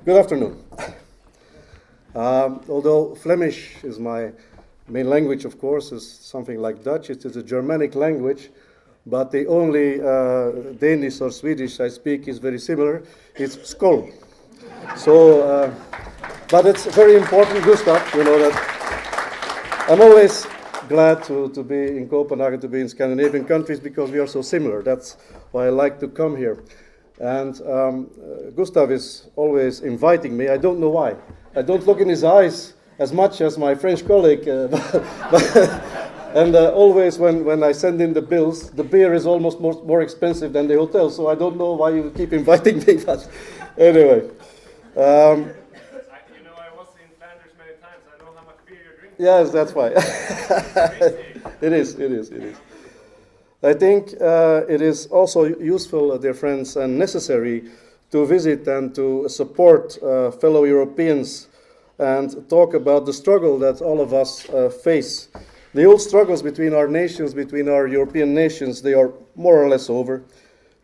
Good afternoon. Although Flemish is my main language, of course, is something like Dutch. It is a Germanic language, but the only Danish or Swedish I speak is very similar. It's skål. So, but it's very important, Gustav, you know that I'm always glad to be in Copenhagen, to be in Scandinavian countries, because we are so similar. That's why I like to come here. And Gustav is always inviting me. I don't know why. I don't look in his eyes as much as my French colleague. And always when I send in the bills, the beer is almost more expensive than the hotel. So I don't know why you keep inviting me. But anyway. I was in Flanders many times. I know how much beer you drink. Yes, that's why. It is. I think it is also useful, dear friends, and necessary to visit and to support fellow Europeans and talk about the struggle that all of us face. The old struggles between our nations, between our European nations, they are more or less over.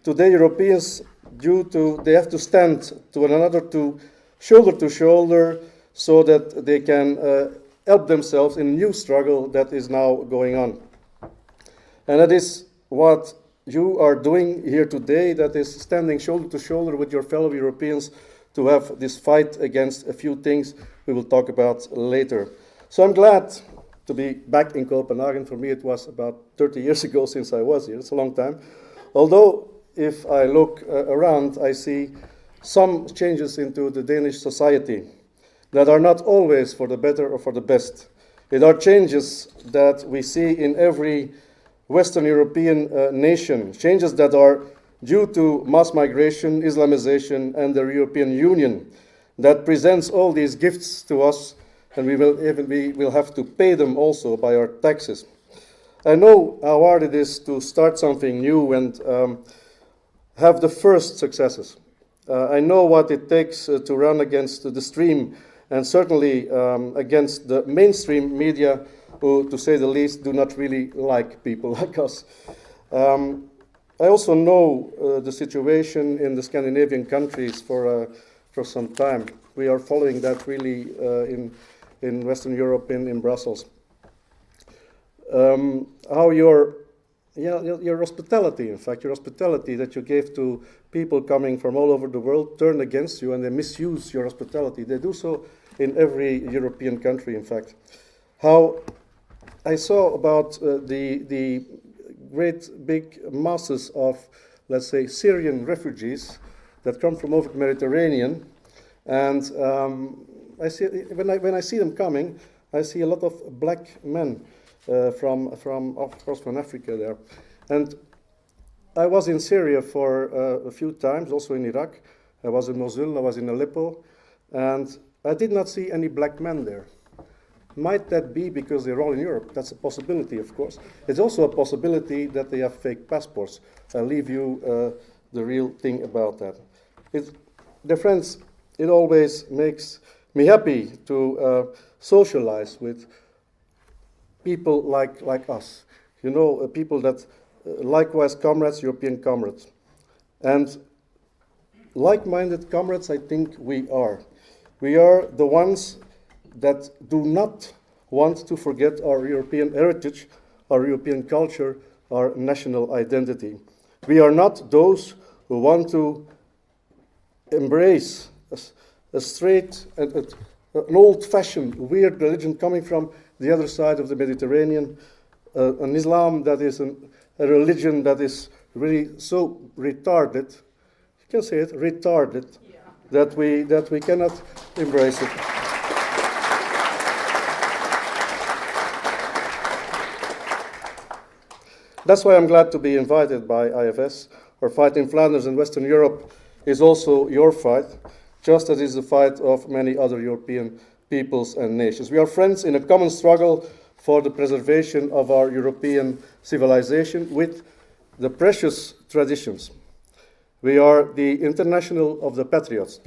Today, Europeans, they have to stand to one another to shoulder, so that they can help themselves in a new struggle that is now going on. And that is what you are doing here today, that is standing shoulder to shoulder with your fellow Europeans to have this fight against a few things we will talk about later. So I'm glad to be back in Copenhagen. For me, it was about 30 years ago since I was here. It's a long time. Although, if I look around, I see some changes into the Danish society that are not always for the better or for the best. It are changes that we see in every Western European nation, changes that are due to mass migration, Islamization, and the European Union, that presents all these gifts to us, and we will have to pay them also by our taxes. I know how hard it is to start something new and have the first successes. I know what it takes to run against the stream, and certainly against the mainstream media, who, to say the least, do not really like people like us. I also know the situation in the Scandinavian countries for some time. We are following that really in Western Europe, in Brussels. How your hospitality, in fact, your hospitality that you gave to people coming from all over the world turned against you, and they misuse your hospitality. They do so in every European country, in fact. How I saw about the great big masses of, let's say, Syrian refugees that come from over the Mediterranean, and I see when I see them coming, I see a lot of black men from of course from Africa there, and I was in Syria for a few times, also in Iraq. I was in Mosul, I was in Aleppo, and I did not see any black men there. Might that be because they're all in Europe? That's a possibility, of course. It's also a possibility that they have fake passports. I'll leave you the real thing about that. Dear friends, it always makes me happy to socialize with people like us. You know, people that likewise comrades, European comrades. And like-minded comrades, I think we are. We are the ones that do not want to forget our European heritage, our European culture, our national identity. We are not those who want to embrace a straight, an old-fashioned, weird religion coming from the other side of the Mediterranean, an Islam that is a religion that is really so retarded, you can say it, retarded, that we cannot embrace it. That's why I'm glad to be invited by IFS. Our fight in Flanders and Western Europe is also your fight, just as is the fight of many other European peoples and nations. We are friends in a common struggle for the preservation of our European civilization with the precious traditions. We are the international of the patriots,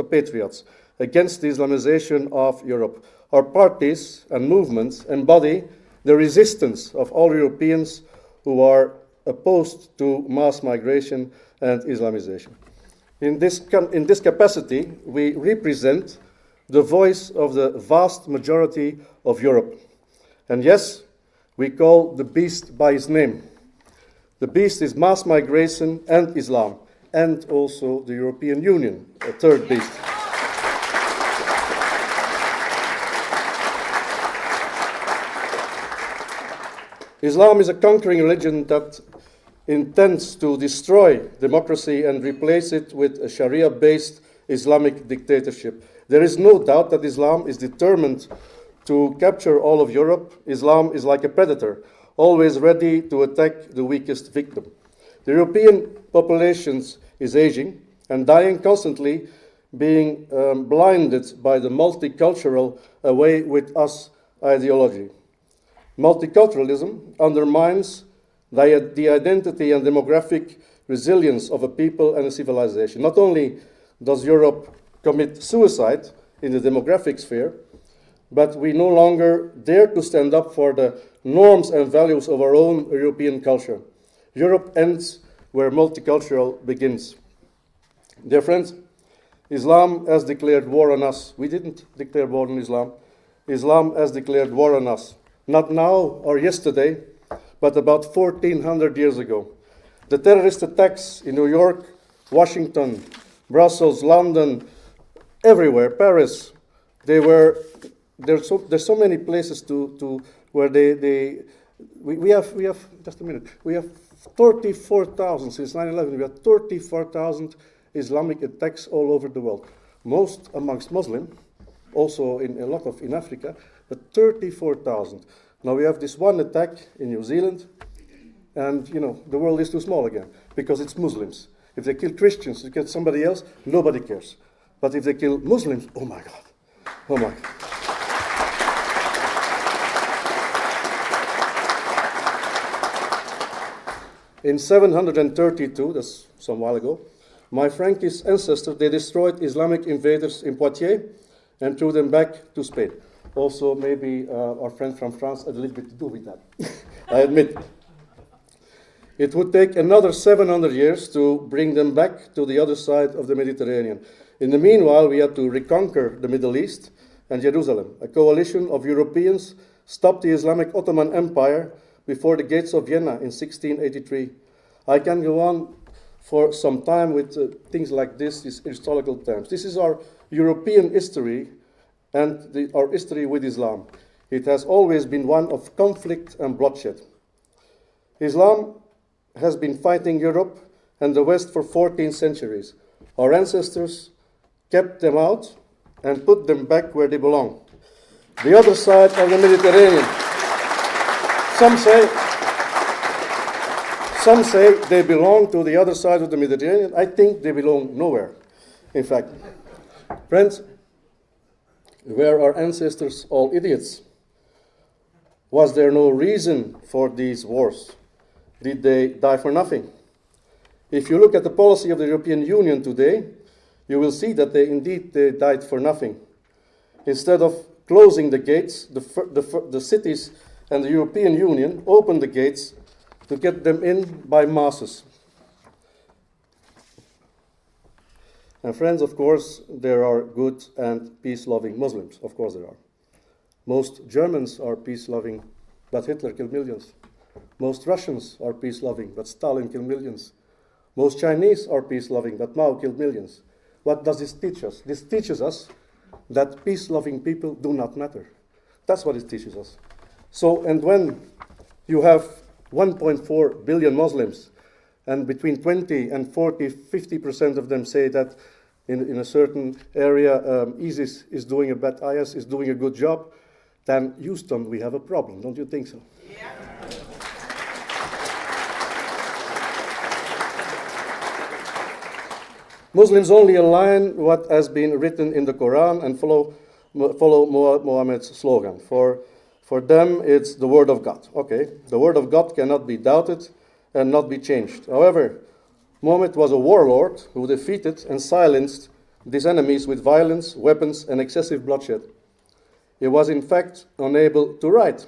against the Islamization of Europe. Our parties and movements embody the resistance of all Europeans who are opposed to mass migration and Islamization. In this capacity, we represent the voice of the vast majority of Europe. And yes, we call the beast by his name. The beast is mass migration and Islam, and also the European Union, a third beast. Islam is a conquering religion that intends to destroy democracy and replace it with a Sharia-based Islamic dictatorship. There is no doubt that Islam is determined to capture all of Europe. Islam is like a predator, always ready to attack the weakest victim. The European population is aging and dying constantly, being blinded by the multicultural away with us ideology. Multiculturalism undermines the identity and demographic resilience of a people and a civilization. Not only does Europe commit suicide in the demographic sphere, but we no longer dare to stand up for the norms and values of our own European culture. Europe ends where multicultural begins. Dear friends, Islam has declared war on us. We didn't declare war on Islam. Islam has declared war on us. Not now or yesterday, but about 1400 years ago. The terrorist attacks in New York, Washington, Brussels, London, everywhere, Paris, there's so many places where we have just a minute. We have 34,000 since 9/11. We have 34,000 Islamic attacks all over the world, most amongst Muslim, also a lot of in Africa, but 34,000. Now we have this one attack in New Zealand, and the world is too small again because it's Muslims. If they kill Christians, if they kill somebody else, nobody cares. But if they kill Muslims, oh my God, oh my God. In 732, that's some while ago, my Frankish ancestors, they destroyed Islamic invaders in Poitiers and threw them back to Spain. Also, maybe our friend from France had a little bit to do with that, I admit. It would take another 700 years to bring them back to the other side of the Mediterranean. In the meanwhile, we had to reconquer the Middle East and Jerusalem. A coalition of Europeans stopped the Islamic Ottoman Empire before the gates of Vienna in 1683. I can go on for some time with things like this, these historical terms. This is our European history and our history with Islam. It has always been one of conflict and bloodshed. Islam has been fighting Europe and the West for 14 centuries. Our ancestors kept them out and put them back where they belong, the other side of the Mediterranean. Some say they belong to the other side of the Mediterranean. I think they belong nowhere, in fact. Friends, were our ancestors all idiots? Was there no reason for these wars? Did they die for nothing? If you look at the policy of the European Union today, you will see that they died for nothing. Instead of closing the gates, the cities and the European Union opened the gates to get them in by masses. And friends, of course, there are good and peace-loving Muslims. Of course there are. Most Germans are peace-loving, but Hitler killed millions. Most Russians are peace-loving, but Stalin killed millions. Most Chinese are peace-loving, but Mao killed millions. What does this teach us? This teaches us that peace-loving people do not matter. That's what it teaches us. So, and when you have 1.4 billion Muslims, and between 20 and 40, 50% of them say that in a certain area ISIS is doing IS is doing a good job, then Houston, we have a problem. Don't you think so? Yeah. Muslims only align what has been written in the Quran and follow Muhammad's slogan. For them, it's the word of God. Okay, the word of God cannot be doubted and not be changed. However, Muhammad was a warlord who defeated and silenced these enemies with violence, weapons, and excessive bloodshed. He was in fact unable to write.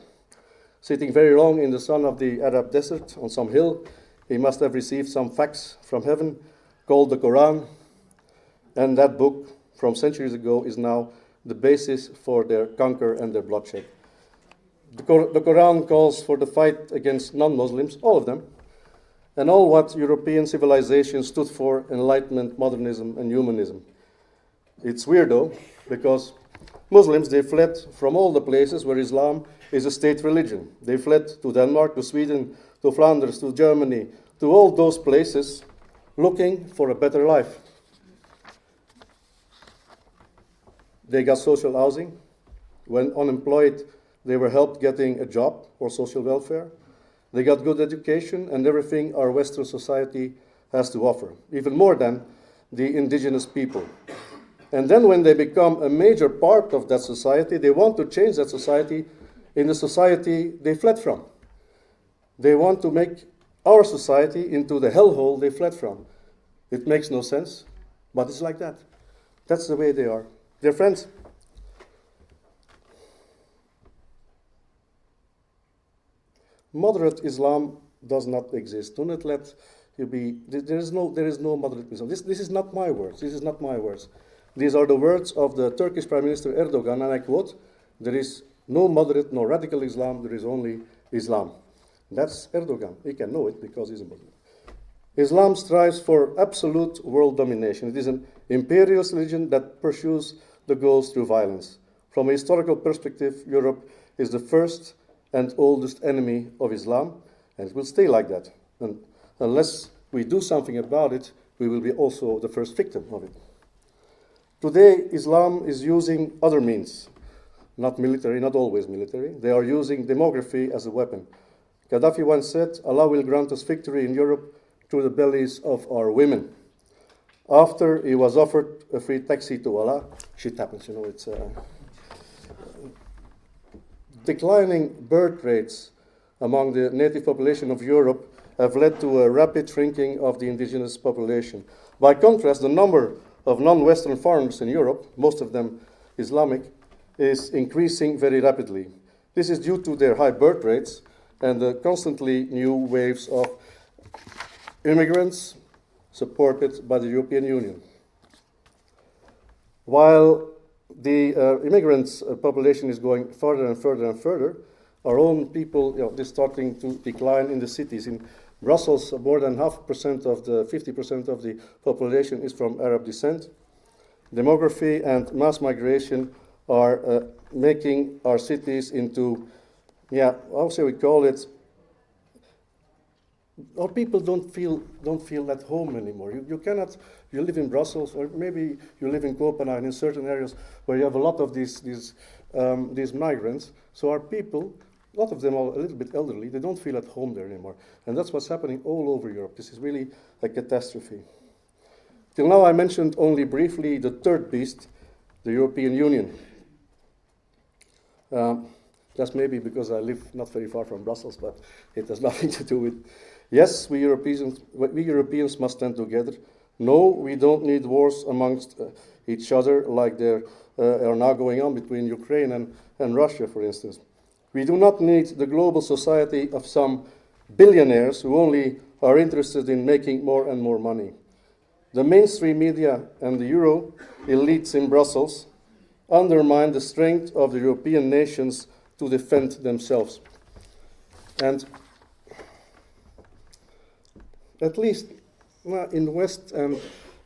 Sitting very long in the sun of the Arab desert on some hill, he must have received some fax from heaven called the Quran, And that book from centuries ago is now the basis for their conquer and their bloodshed. The Quran calls for the fight against non-Muslims, all of them, and all what European civilization stood for: enlightenment, modernism, and humanism. It's weird though, because Muslims, they fled from all the places where Islam is a state religion. They fled to Denmark, to Sweden, to Flanders, to Germany, to all those places looking for a better life. They got social housing. When unemployed, they were helped getting a job or social welfare. They got good education and everything our Western society has to offer, even more than the indigenous people. And then when they become a major part of that society, they want to change that society in the society they fled from. They want to make our society into the hellhole they fled from. It makes no sense, but it's like that. That's the way they are. Dear friends, moderate Islam does not exist. Do not let you be. There is no moderate Islam. This is not my words. This is not my words. These are the words of the Turkish Prime Minister Erdogan, and I quote: "There is no moderate, no radical Islam. There is only Islam." That's Erdogan. He can know it because he's a Muslim. Islam strives for absolute world domination. It is an imperialist religion that pursues the goals through violence. From a historical perspective, Europe is the first and oldest enemy of Islam, and it will stay like that. And unless we do something about it, we will be also the first victim of it. Today, Islam is using other means, not military, not always military. They are using demography as a weapon. Gaddafi once said, "Allah will grant us victory in Europe through the bellies of our women." After he was offered a free taxi to Allah, shit happens, it's declining birth rates among the native population of Europe have led to a rapid shrinking of the indigenous population. By contrast, the number of non-Western foreigners in Europe, most of them Islamic, is increasing very rapidly. This is due to their high birth rates and the constantly new waves of immigrants supported by the European Union. While the immigrants' population is going further and further and further, our own people, they're starting to decline in the cities. In Brussels, more than 50% of the population is from Arab descent. Demography and mass migration are making our cities into, how shall we call it? Our people don't feel at home anymore. You live in Brussels, or maybe you live in Copenhagen, in certain areas where you have a lot of these migrants. So our people, a lot of them are a little bit elderly, they don't feel at home there anymore. And that's what's happening all over Europe. This is really a catastrophe. Till now I mentioned only briefly the third beast, the European Union. That's maybe because I live not very far from Brussels, but it has nothing to do with. Yes, we Europeans must stand together. No, we don't need wars amongst each other like there are now going on between Ukraine and Russia, for instance. We do not need the global society of some billionaires who only are interested in making more and more money. The mainstream media and the Euro elites in Brussels undermine the strength of the European nations to defend themselves. And at least in West and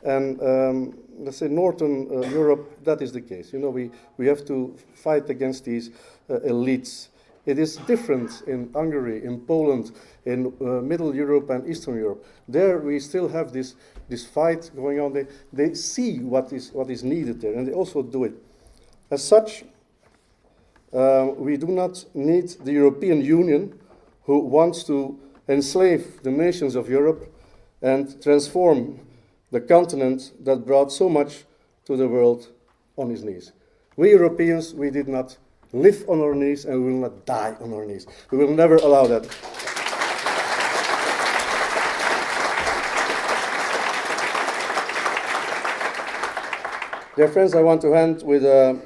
let's say Northern Europe, that is the case. We have to fight against these elites. It is different in Hungary, in Poland, in Middle Europe and Eastern Europe. There we still have this fight going on. They see what is needed there, and they also do it. As such, we do not need the European Union, who wants to enslave the nations of Europe and transform the continent that brought so much to the world on his knees. We Europeans, we did not live on our knees, and we will not die on our knees. We will never allow that. Dear friends, I want to end with a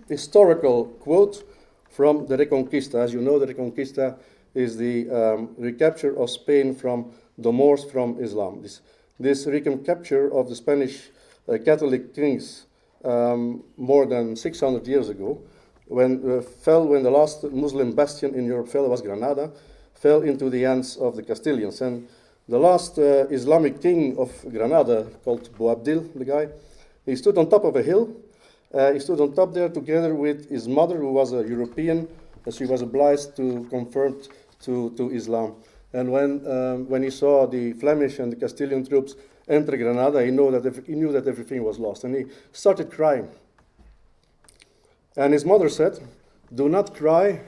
historical quote from the Reconquista. As you know, the Reconquista is the recapture of Spain from the Moors, from Islam. This recapture of the Spanish Catholic kings more than 600 years ago, when the last Muslim bastion in Europe fell, was Granada, fell into the hands of the Castilians. And the last Islamic king of Granada, called Boabdil, the guy, he stood on top of a hill. He stood on top there together with his mother, who was a European. She was obliged to convert to Islam. And when he saw the Flemish and the Castilian troops enter Granada, he knew that everything was lost. And he started crying. And his mother said, "Do not cry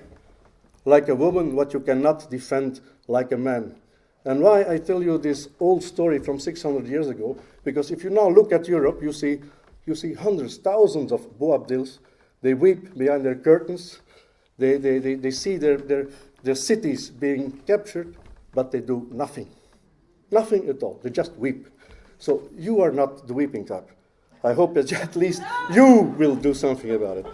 like a woman what you cannot defend like a man." And why I tell you this old story from 600 years ago? Because if you now look at Europe, you see hundreds, thousands of Boabdils. They weep behind their curtains. They see their cities being captured, but they do nothing. Nothing at all. They just weep. So you are not the weeping type. I hope that at least you will do something about it.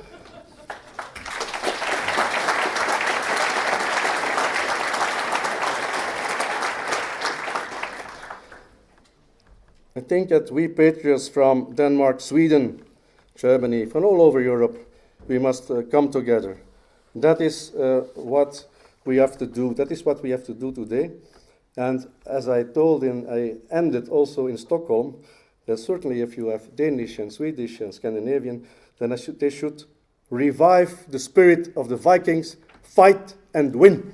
I think that we patriots from Denmark, Sweden, Germany, from all over Europe, we must come together. That is what we have to do. That is what we have to do today. And as I told, I ended also in Stockholm, that certainly if you have Danish and Swedish and Scandinavian, then they should revive the spirit of the Vikings, fight and win.